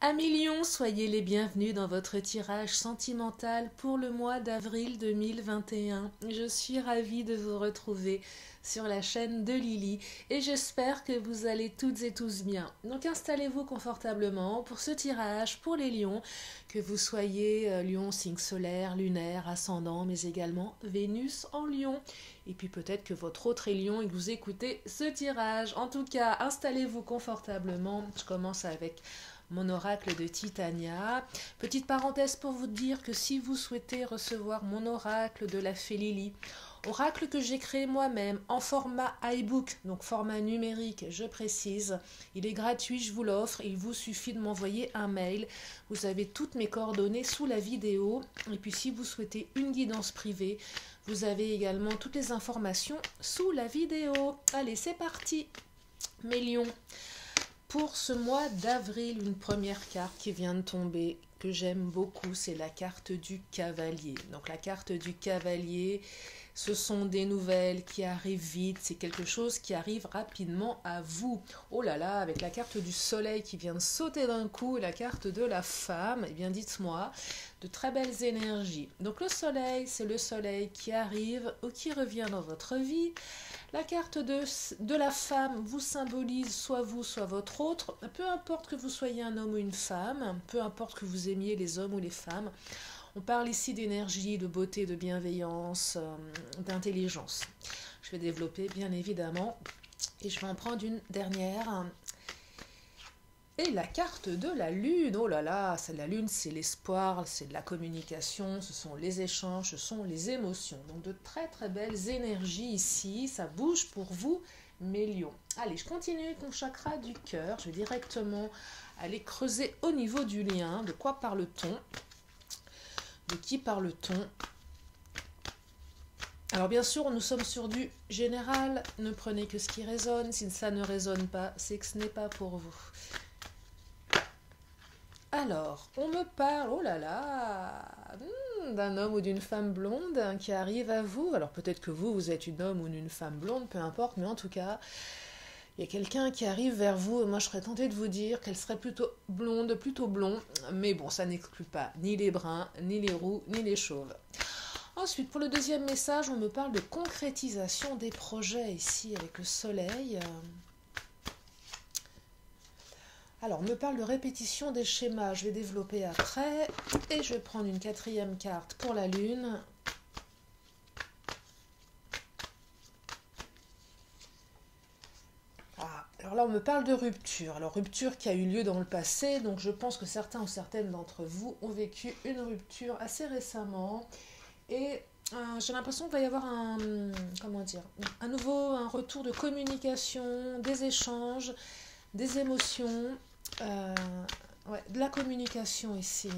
Amis Lions, soyez les bienvenus dans votre tirage sentimental pour le mois d'avril 2021. Je suis ravie de vous retrouver sur la chaîne de Lily et j'espère que vous allez toutes et tous bien. Donc installez-vous confortablement pour ce tirage pour les lions, que vous soyez lion, signe solaire, lunaire, ascendant, mais également Vénus en lion. Et puis peut-être que votre autre est lion et que vous écoutez ce tirage. En tout cas, installez-vous confortablement. Je commence avec mon oracle de Titania. Petite parenthèse pour vous dire que si vous souhaitez recevoir mon oracle de la fée Lily, oracle que j'ai créé moi-même en format iBook, donc format numérique, je précise, il est gratuit, je vous l'offre, il vous suffit de m'envoyer un mail. Vous avez toutes mes coordonnées sous la vidéo. Et puis si vous souhaitez une guidance privée, vous avez également toutes les informations sous la vidéo. Allez, c'est parti, mes lions. Pour ce mois d'avril, une première carte qui vient de tomber, que j'aime beaucoup, c'est la carte du cavalier. Donc la carte du cavalier, ce sont des nouvelles qui arrivent vite, c'est quelque chose qui arrive rapidement à vous. Oh là là, avec la carte du soleil qui vient de sauter d'un coup et la carte de la femme, eh bien dites-moi, de très belles énergies. Donc le soleil, c'est le soleil qui arrive ou qui revient dans votre vie. La carte de la femme vous symbolise soit vous, soit votre autre. Peu importe que vous soyez un homme ou une femme, peu importe que vous aimiez les hommes ou les femmes. On parle ici d'énergie, de beauté, de bienveillance, d'intelligence. Je vais développer bien évidemment et je vais en prendre une dernière. Et la carte de la lune, oh là là, la lune c'est l'espoir, c'est de la communication, ce sont les échanges, ce sont les émotions. Donc de très très belles énergies ici, ça bouge pour vous mes lions. Allez, je continue avec mon chakra du cœur, je vais directement aller creuser au niveau du lien. De quoi parle-t-on? De qui parle-t-on? Alors bien sûr, nous sommes sur du général, ne prenez que ce qui résonne, si ça ne résonne pas, c'est que ce n'est pas pour vous. Alors, on me parle, oh là là, d'un homme ou d'une femme blonde qui arrive à vous. Alors peut-être que vous êtes une homme ou une femme blonde, peu importe, mais en tout cas, il y a quelqu'un qui arrive vers vous. Et moi, je serais tentée de vous dire qu'elle serait plutôt blonde, plutôt blond. Mais bon, ça n'exclut pas ni les bruns, ni les roux, ni les chauves. Ensuite, pour le deuxième message, on me parle de concrétisation des projets ici avec le soleil. Alors, on me parle de répétition des schémas, je vais développer après. Et je vais prendre une quatrième carte pour la lune. Ah, alors là, on me parle de rupture. Alors, rupture qui a eu lieu dans le passé. Donc, je pense que certains ou certaines d'entre vous ont vécu une rupture assez récemment. Et j'ai l'impression qu'il va y avoir un retour de communication, des échanges, des émotions. De la communication ici.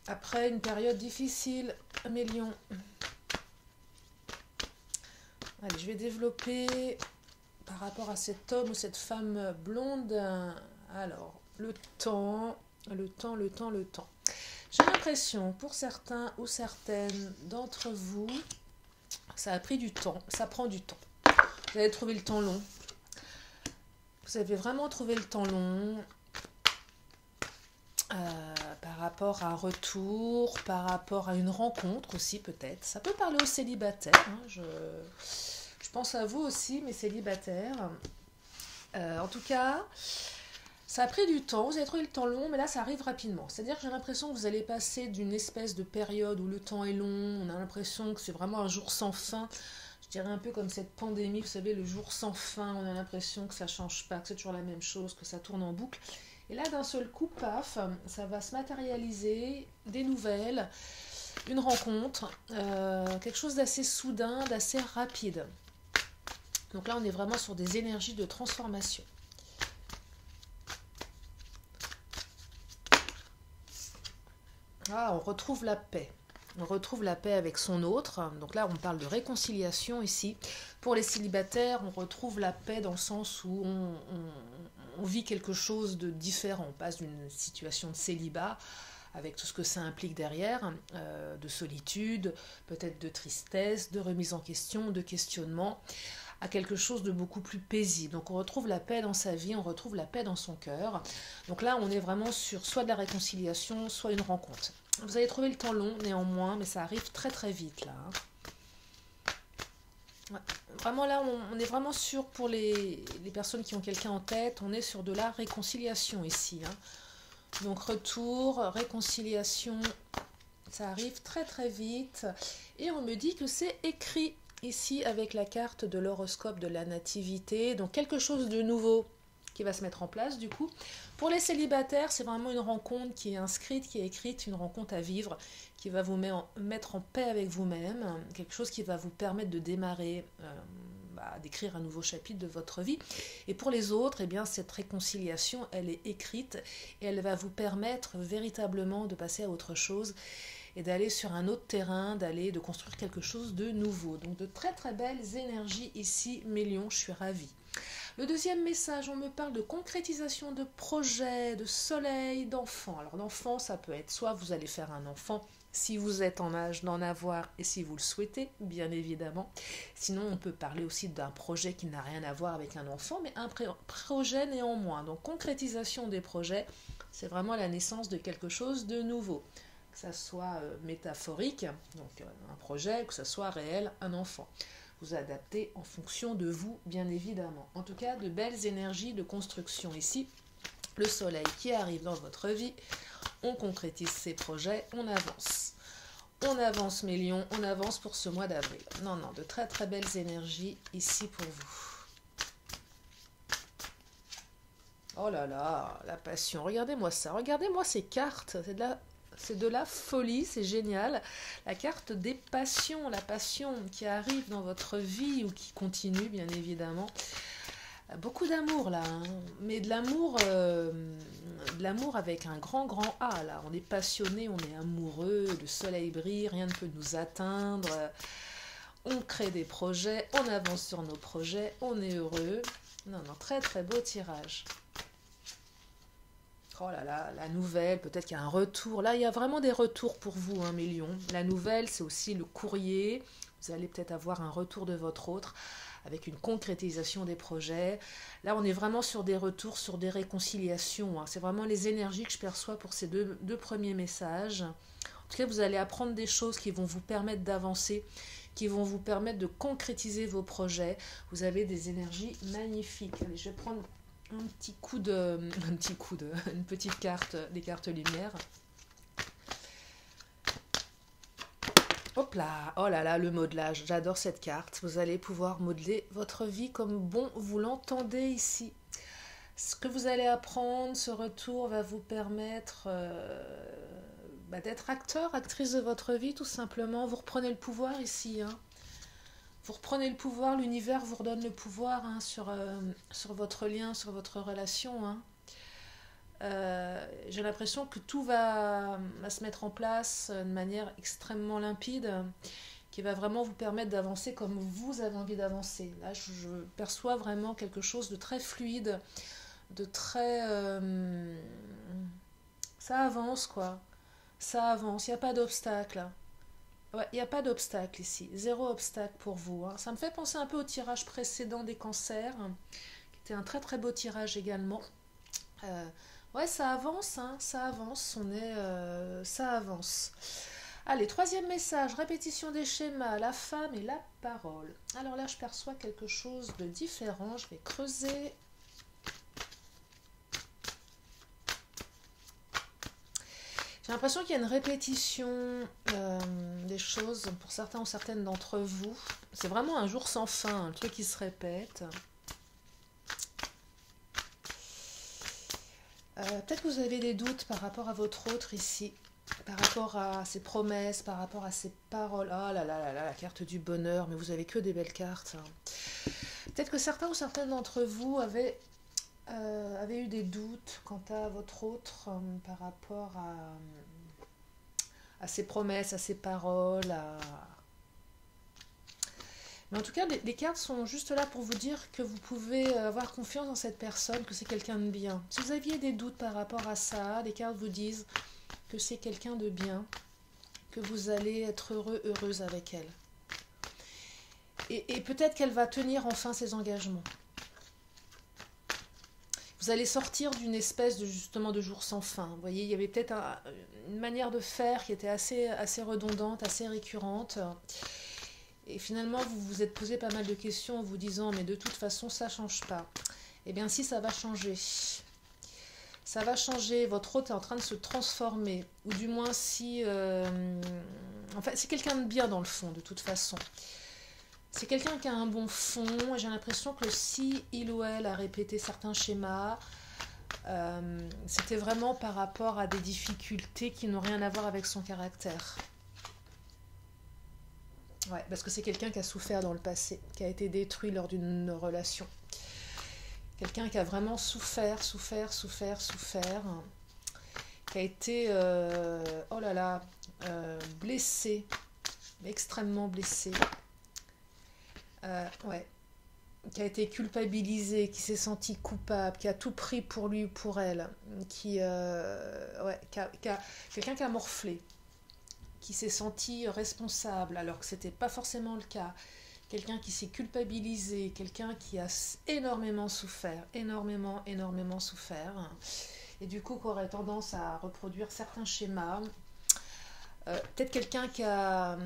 Après une période difficile, mes lions. Allez, je vais développer par rapport à cet homme ou cette femme blonde. Alors, le temps. J'ai l'impression, pour certains ou certaines d'entre vous, ça a pris du temps, ça prend du temps. Vous avez trouvé le temps long. Vous avez vraiment trouvé le temps long par rapport à un retour, par rapport à une rencontre aussi peut-être. Ça peut parler aux célibataires. Je pense à vous aussi, mes célibataires. En tout cas, ça a pris du temps. Vous avez trouvé le temps long, mais là, ça arrive rapidement. C'est-à-dire que j'ai l'impression que vous allez passer d'une espèce de période où le temps est long. On a l'impression que c'est vraiment un jour sans fin. Je dirais un peu comme cette pandémie, vous savez, le jour sans fin, on a l'impression que ça ne change pas, que c'est toujours la même chose, que ça tourne en boucle. Et là, d'un seul coup, paf, ça va se matérialiser, des nouvelles, une rencontre, quelque chose d'assez soudain, d'assez rapide. Donc là, on est vraiment sur des énergies de transformation. Ah, on retrouve la paix. On retrouve la paix avec son autre. Donc là, on parle de réconciliation ici. Pour les célibataires, on retrouve la paix dans le sens où on vit quelque chose de différent. On passe d'une situation de célibat, avec tout ce que ça implique derrière, de solitude, peut-être de tristesse, de remise en question, de questionnement, à quelque chose de beaucoup plus paisible. Donc on retrouve la paix dans sa vie, on retrouve la paix dans son cœur. Donc là, on est vraiment sur soit de la réconciliation, soit une rencontre. Vous allez trouver le temps long néanmoins, mais ça arrive très très vite là. Ouais. Vraiment là, on est vraiment sûr pour les personnes qui ont quelqu'un en tête, on est sur de la réconciliation ici. Donc retour, réconciliation, ça arrive très très vite. Et on me dit que c'est écrit ici avec la carte de l'horoscope de la nativité. Donc quelque chose de nouveau qui va se mettre en place du coup. Pour les célibataires, c'est vraiment une rencontre qui est inscrite, qui est écrite, une rencontre à vivre, qui va vous mettre en paix avec vous-même, quelque chose qui va vous permettre de démarrer, d'écrire un nouveau chapitre de votre vie. Et pour les autres, eh bien, cette réconciliation, elle est écrite et elle va vous permettre véritablement de passer à autre chose et d'aller sur un autre terrain, de construire quelque chose de nouveau. Donc de très très belles énergies ici, mes lions, je suis ravie. Le deuxième message, on me parle de concrétisation de projets, de soleil, d'enfants. Alors d'enfants, ça peut être soit vous allez faire un enfant, si vous êtes en âge d'en avoir et si vous le souhaitez, bien évidemment. Sinon, on peut parler aussi d'un projet qui n'a rien à voir avec un enfant, mais un projet néanmoins. Donc concrétisation des projets, c'est vraiment la naissance de quelque chose de nouveau. Que ça soit métaphorique, donc un projet, que ce soit réel, un enfant. Vous adaptez en fonction de vous, bien évidemment. En tout cas, de belles énergies de construction ici. Le soleil qui arrive dans votre vie. On concrétise ces projets, on avance. On avance, mes lions, on avance pour ce mois d'avril. Non, de très très belles énergies ici pour vous. Oh là là, la passion. Regardez-moi ça, regardez-moi ces cartes. C'est de la folie, c'est génial. La carte des passions, la passion qui arrive dans votre vie ou qui continue, bien évidemment. Beaucoup d'amour là, mais de l'amour avec un grand A là. On est passionné, on est amoureux, le soleil brille, rien ne peut nous atteindre. On crée des projets, on avance sur nos projets, on est heureux. Non, très très beau tirage. Oh là là, la nouvelle, peut-être qu'il y a un retour. Là, il y a vraiment des retours pour vous, mes lions. La nouvelle, c'est aussi le courrier. Vous allez peut-être avoir un retour de votre autre avec une concrétisation des projets. Là, on est vraiment sur des retours, sur des réconciliations. C'est vraiment les énergies que je perçois pour ces deux premiers messages. En tout cas, vous allez apprendre des choses qui vont vous permettre d'avancer, qui vont vous permettre de concrétiser vos projets. Vous avez des énergies magnifiques. Allez, je vais prendre une petite carte, des cartes lumière. Hop là, oh là là, le modelage, j'adore cette carte. Vous allez pouvoir modeler votre vie comme bon vous l'entendez ici. Ce que vous allez apprendre, ce retour va vous permettre d'être acteur, actrice de votre vie tout simplement. Vous reprenez le pouvoir ici, Vous reprenez le pouvoir, l'univers vous redonne le pouvoir sur votre lien, sur votre relation. J'ai l'impression que tout va se mettre en place de manière extrêmement limpide, qui va vraiment vous permettre d'avancer comme vous avez envie d'avancer. Là, je perçois vraiment quelque chose de très fluide, de très... ça avance, quoi. Ça avance, il n'y a pas d'obstacle. Ouais, il n'y a pas d'obstacle ici, zéro obstacle pour vous. Ça me fait penser un peu au tirage précédent des cancers, qui était un très très beau tirage également. Ouais, ça avance, ça avance, ça avance. Allez, troisième message, répétition des schémas, la femme et la parole. Alors là, je perçois quelque chose de différent, je vais creuser. J'ai l'impression qu'il y a une répétition des choses pour certains ou certaines d'entre vous. C'est vraiment un jour sans fin, un truc qui se répète. Peut-être que vous avez des doutes par rapport à votre autre ici, par rapport à ses promesses, par rapport à ses paroles. Oh là là là là, la carte du bonheur, mais vous avez que des belles cartes. Peut-être que certains ou certaines d'entre vous avaient eu des doutes quant à votre autre par rapport à ses promesses, à ses paroles. Mais en tout cas, les cartes sont juste là pour vous dire que vous pouvez avoir confiance dans cette personne, que c'est quelqu'un de bien. Si vous aviez des doutes par rapport à ça, les cartes vous disent que c'est quelqu'un de bien, que vous allez être heureux, heureuse avec elle. Et peut-être qu'elle va tenir enfin ses engagements. Vous allez sortir d'une espèce de justement de jour sans fin. Vous voyez, il y avait peut-être une manière de faire qui était assez redondante, assez récurrente. Et finalement, vous vous êtes posé pas mal de questions en vous disant, mais de toute façon, ça ne change pas. Eh bien, si, ça va changer. Ça va changer. Votre hôte est en train de se transformer. Ou du moins, si... enfin, c'est quelqu'un de bien dans le fond, de toute façon. C'est quelqu'un qui a un bon fond. J'ai l'impression que si il ou elle a répété certains schémas, c'était vraiment par rapport à des difficultés qui n'ont rien à voir avec son caractère. Ouais, parce que c'est quelqu'un qui a souffert dans le passé, qui a été détruit lors d'une relation. Quelqu'un qui a vraiment souffert, qui a été, oh là là, blessé, extrêmement blessé. Ouais, qui a été culpabilisé, qui s'est senti coupable, qui a tout pris pour lui ou pour elle, quelqu'un qui a morflé, qui s'est senti responsable alors que c'était pas forcément le cas, quelqu'un qui s'est culpabilisé, quelqu'un qui a énormément souffert, énormément souffert, et du coup qui aurait tendance à reproduire certains schémas. Peut-être quelqu'un qui a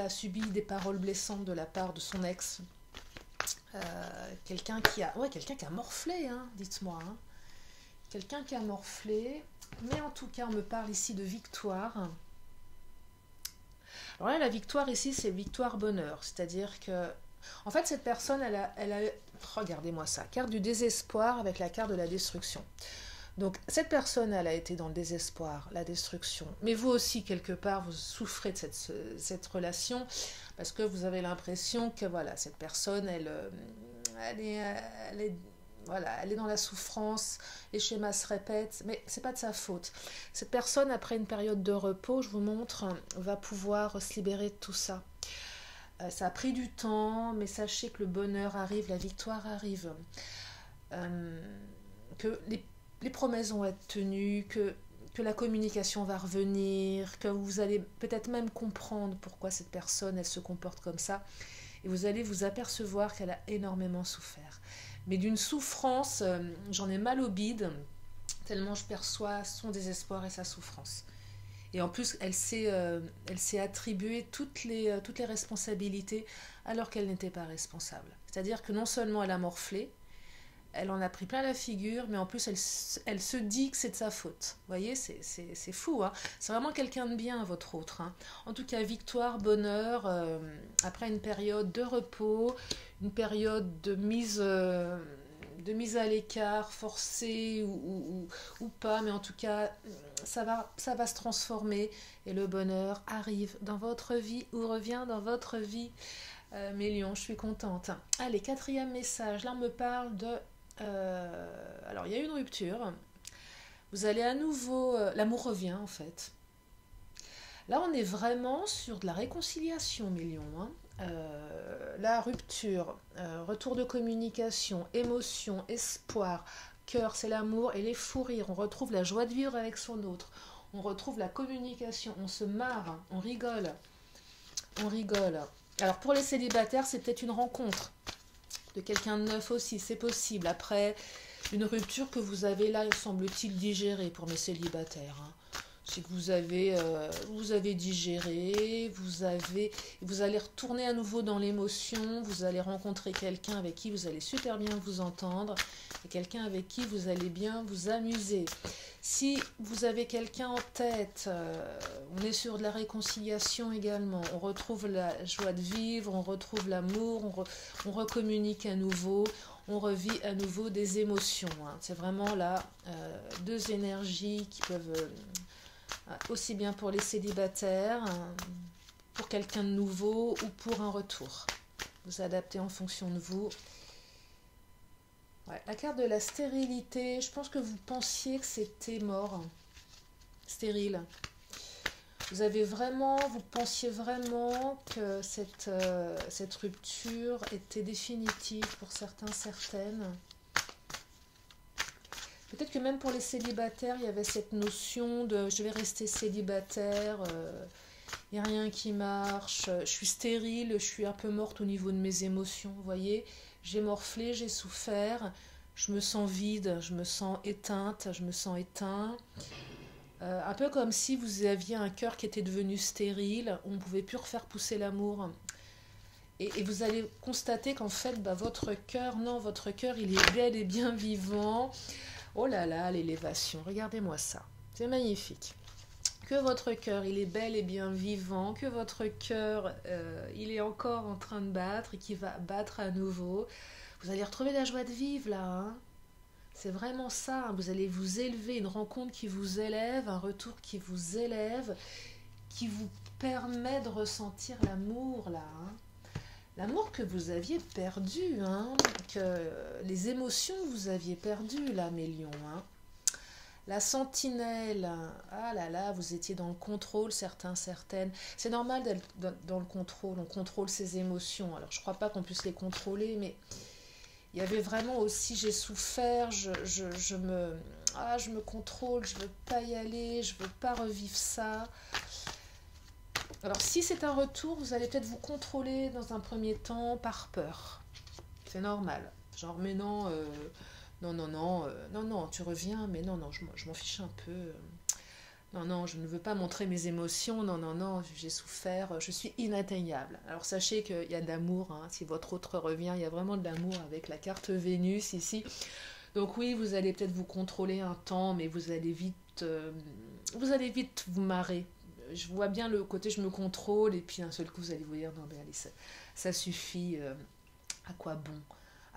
subi des paroles blessantes de la part de son ex. Quelqu'un qui a morflé, hein, dites-moi. Hein. Quelqu'un qui a morflé. Mais en tout cas, on me parle ici de victoire. Alors là, la victoire ici, c'est victoire bonheur. C'est-à-dire que, en fait, cette personne, elle a regardez-moi ça, carte du désespoir avec la carte de la destruction. Donc, cette personne, elle a été dans le désespoir, la destruction. Mais vous aussi, quelque part, vous souffrez de cette relation parce que vous avez l'impression que, voilà, cette personne, elle est dans la souffrance, les schémas se répètent, mais c'est pas de sa faute. Cette personne, après une période de repos, je vous montre, va pouvoir se libérer de tout ça. Ça a pris du temps, mais sachez que le bonheur arrive, la victoire arrive. Que les promesses vont être tenues, que la communication va revenir, que vous allez peut-être même comprendre pourquoi cette personne, elle se comporte comme ça. Et vous allez vous apercevoir qu'elle a énormément souffert. Mais d'une souffrance, j'en ai mal au bide, tellement je perçois son désespoir et sa souffrance. Et en plus, elle s'est attribuée toutes les responsabilités alors qu'elle n'était pas responsable. C'est-à-dire que non seulement elle a morflé, elle en a pris plein la figure, mais en plus, elle se dit que c'est de sa faute. Vous voyez, c'est fou. Hein, c'est vraiment quelqu'un de bien, votre autre. Hein. En tout cas, victoire, bonheur, après une période de repos, une période de mise à l'écart, forcée ou pas, mais en tout cas, ça va se transformer et le bonheur arrive dans votre vie ou revient dans votre vie. Mes lions, je suis contente. Allez, 4e message. Là, on me parle de... alors, il y a une rupture. Vous allez à nouveau... l'amour revient, en fait. Là, on est vraiment sur de la réconciliation, mes lions. Hein. La rupture, retour de communication, émotion, espoir, cœur, c'est l'amour et les fous rires. On retrouve la joie de vivre avec son autre. On retrouve la communication. On se marre, on rigole. On rigole. Alors, pour les célibataires, c'est peut-être une rencontre de quelqu'un de neuf aussi, c'est possible. Après une rupture que vous avez là, semble-t-il, digérée pour mes célibataires. Hein. C'est que vous avez digéré, vous allez retourner à nouveau dans l'émotion, vous allez rencontrer quelqu'un avec qui vous allez super bien vous entendre, et quelqu'un avec qui vous allez bien vous amuser. Si vous avez quelqu'un en tête, on est sur de la réconciliation également, on retrouve la joie de vivre, on retrouve l'amour, on recommunique à nouveau, on revit à nouveau des émotions. Hein. C'est vraiment là deux énergies qui peuvent... aussi bien pour les célibataires, pour quelqu'un de nouveau ou pour un retour. Vous adaptez en fonction de vous. Ouais, la carte de la stérilité, je pense que vous pensiez que c'était mort, stérile. Vous pensiez vraiment que cette rupture était définitive pour certains, certaines. Peut-être que même pour les célibataires, il y avait cette notion de « je vais rester célibataire ». Il il n'y a rien qui marche, je suis stérile, je suis un peu morte au niveau de mes émotions, vous voyez, j'ai morflé, j'ai souffert, je me sens vide, je me sens éteinte, je me sens éteint. Un peu comme si vous aviez un cœur qui était devenu stérile, on ne pouvait plus refaire pousser l'amour. Et vous allez constater qu'en fait, votre cœur, non, votre cœur, il est bel et bien vivant. Oh là là, l'élévation, regardez-moi ça, c'est magnifique. Que votre cœur, il est bel et bien vivant, que votre cœur, il est encore en train de battre et qu'il va battre à nouveau. Vous allez retrouver la joie de vivre là, hein. C'est vraiment ça, hein. Vous allez vous élever, une rencontre qui vous élève, un retour qui vous élève, qui vous permet de ressentir l'amour là, hein. L'amour que vous aviez perdu, hein, que les émotions que vous aviez perdues là, mes lions, hein. La sentinelle, ah là là, vous étiez dans le contrôle, certains, certaines. C'est normal d'être dans le contrôle, on contrôle ses émotions. Alors je ne crois pas qu'on puisse les contrôler, mais il y avait vraiment aussi, j'ai souffert, je me contrôle, je ne veux pas y aller, je ne veux pas revivre ça. Alors si c'est un retour, vous allez peut-être vous contrôler dans un premier temps par peur. C'est normal. Genre, mais non... non, tu reviens, mais non, je m'en fiche un peu. Non, je ne veux pas montrer mes émotions, non, j'ai souffert, je suis inatteignable. Alors sachez qu'il y a de l'amour, hein, si votre autre revient, il y a vraiment de l'amour avec la carte Vénus ici. Donc oui, vous allez peut-être vous contrôler un temps, mais vous allez vite vous marrer. Je vois bien le côté je me contrôle, et puis d'un seul coup vous allez vous dire, non mais allez, ça suffit, à quoi bon ?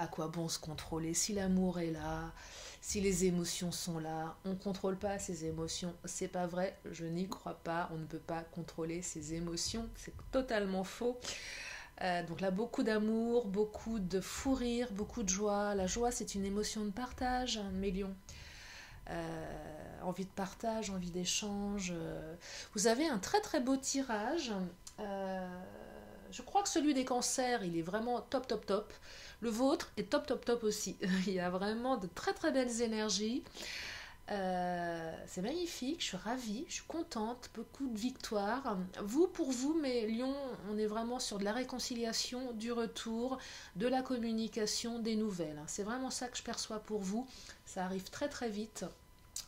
À quoi bon se contrôler si l'amour est là, si les émotions sont là, on ne contrôle pas ses émotions, c'est pas vrai, je n'y crois pas, on ne peut pas contrôler ses émotions, c'est totalement faux. Donc là, beaucoup d'amour, beaucoup de fou rire, beaucoup de joie. La joie, c'est une émotion de partage, hein, mes lions. Envie de partage, envie d'échange. Vous avez un très très beau tirage. Je crois que celui des cancers, il est vraiment top. Le vôtre est top aussi. Il y a vraiment de très très belles énergies. C'est magnifique, je suis ravie, je suis contente, beaucoup de victoires. Pour vous, mes lions, on est vraiment sur de la réconciliation, du retour, de la communication, des nouvelles. C'est vraiment ça que je perçois pour vous. Ça arrive très très vite.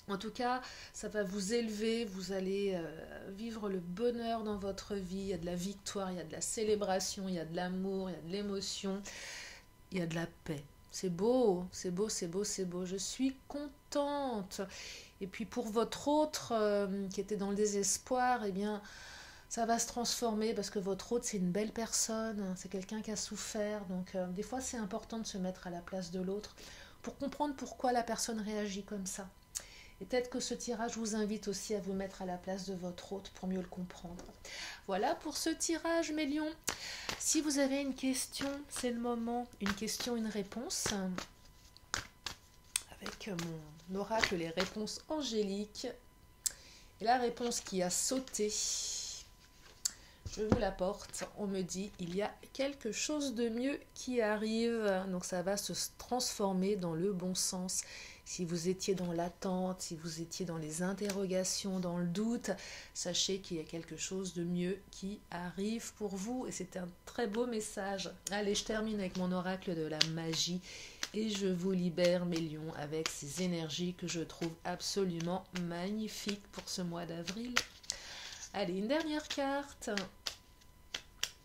En tout cas, ça va vous élever, vous allez vivre le bonheur dans votre vie. Il y a de la victoire, il y a de la célébration, il y a de l'amour, il y a de l'émotion, il y a de la paix. C'est beau. Je suis contente. Et puis pour votre autre qui était dans le désespoir, eh bien, ça va se transformer parce que votre autre, c'est une belle personne. C'est quelqu'un qui a souffert. Donc, des fois, c'est important de se mettre à la place de l'autre pour comprendre pourquoi la personne réagit comme ça. Et peut-être que ce tirage vous invite aussi à vous mettre à la place de votre hôte pour mieux le comprendre. Voilà pour ce tirage, mes lions. Si vous avez une question, c'est le moment. Une question, une réponse. Avec mon oracle, les réponses angéliques. Et la réponse qui a sauté, je vous la porte. On me dit, il y a quelque chose de mieux qui arrive. Donc ça va se transformer dans le bon sens. Si vous étiez dans l'attente, si vous étiez dans les interrogations, dans le doute, sachez qu'il y a quelque chose de mieux qui arrive pour vous. Et c'est un très beau message. Allez, je termine avec mon oracle de la magie. Et je vous libère, mes lions, avec ces énergies que je trouve absolument magnifiques pour ce mois d'avril. Allez, une dernière carte.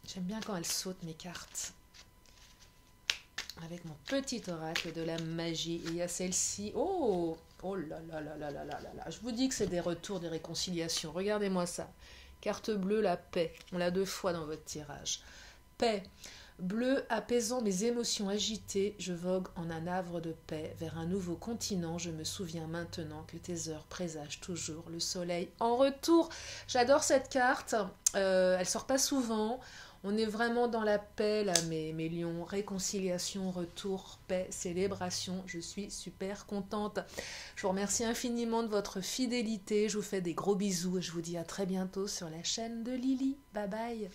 J'aime bien quand elles sautent, mes cartes. Avec mon petit oracle de la magie. Et il y a celle-ci. Oh là là. Je vous dis que c'est des retours, des réconciliations. Regardez-moi ça. Carte bleue, la paix. On l'a 2 fois dans votre tirage. Paix. Bleu, apaisant mes émotions agitées, je vogue en un havre de paix vers un nouveau continent. Je me souviens maintenant que tes heures présagent toujours le soleil en retour. J'adore cette carte. Elle sort pas souvent. On est vraiment dans la paix, là, mes lions. Réconciliation, retour, paix, célébration. Je suis super contente. Je vous remercie infiniment de votre fidélité. Je vous fais des gros bisous et je vous dis à très bientôt sur la chaîne de Lily. Bye bye.